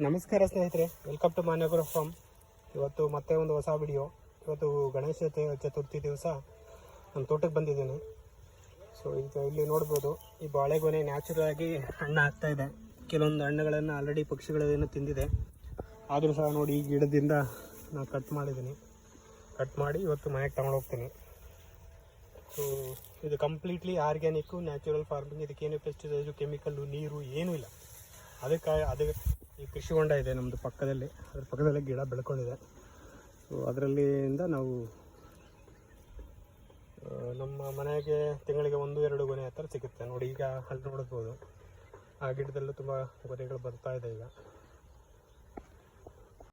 ನಮಸ್ಕಾರ ಸ್ನೇಹಿತರೆ, welcome to ಮಾನ್ಯಗುರು form. ಇವತ್ತು ಮತ್ತೆ ಒಂದು ಹೊಸ ವಿಡಿಯೋ. ಇವತ್ತು ಗಣೇಶ ಚತುರ್ಥಿ ದಿವಸ ನಾನು ತೋಟಕ್ಕೆ ಬಂದಿದ್ದೀನಿ. ಸೊ ಈಗ ಇಲ್ಲಿ ನೋಡ್ಬೋದು, ಈ ಬಾಳೆಗೊನೆ ನ್ಯಾಚುರಲ್ ಆಗಿ ಹಣ್ಣು ಆಗ್ತಾ ಇದೆ. ಕೆಲವೊಂದು ಹಣ್ಣುಗಳನ್ನು ಆಲ್ರೆಡಿ ಪಕ್ಷಿಗಳೇನು ತಿಂದಿದೆ. ಆದರೂ ಸಹ ನೋಡಿ, ಈ ಗಿಡದಿಂದ ನಾನು ಕಟ್ ಮಾಡಿದ್ದೀನಿ. ಕಟ್ ಮಾಡಿ ಇವತ್ತು ಮನೆಗೆ ತಗೊಂಡು ಹೋಗ್ತೀನಿ. ಸೊ ಇದು ಕಂಪ್ಲೀಟ್ಲಿ ಆರ್ಗ್ಯಾನಿಕ್ಕು, ನ್ಯಾಚುರಲ್ ಫಾರ್ಮಿಂಗ್. ಇದಕ್ಕೇನು ಪೆಸ್ಟಿಸೈಡು, ಕೆಮಿಕಲ್ಲು, ನೀರು ಏನೂ ಇಲ್ಲ. ಅದಕ್ಕೆ ಈ ಕೃಷಿ ಹೊಂಡ ಇದೆ ನಮ್ಮದು ಪಕ್ಕದಲ್ಲಿ. ಅದ್ರ ಪಕ್ಕದಲ್ಲೇ ಗಿಡ ಬೆಳ್ಕೊಂಡಿದೆ. ಸೊ ಅದರಲ್ಲಿಂದ ನಾವು ನಮ್ಮ ಮನೆಗೆ ತಿಂಗಳಿಗೆ 1-2 ಗೊನೆ ಆ ಥರ ಸಿಗುತ್ತೆ. ನೋಡಿ, ಈಗ ಅಲ್ಲಿ ನೋಡ್ಬೋದು, ಆ ಗಿಡದಲ್ಲೂ ತುಂಬ ಗೊನೆಗಳು ಬರ್ತಾ ಇದೆ ಈಗ.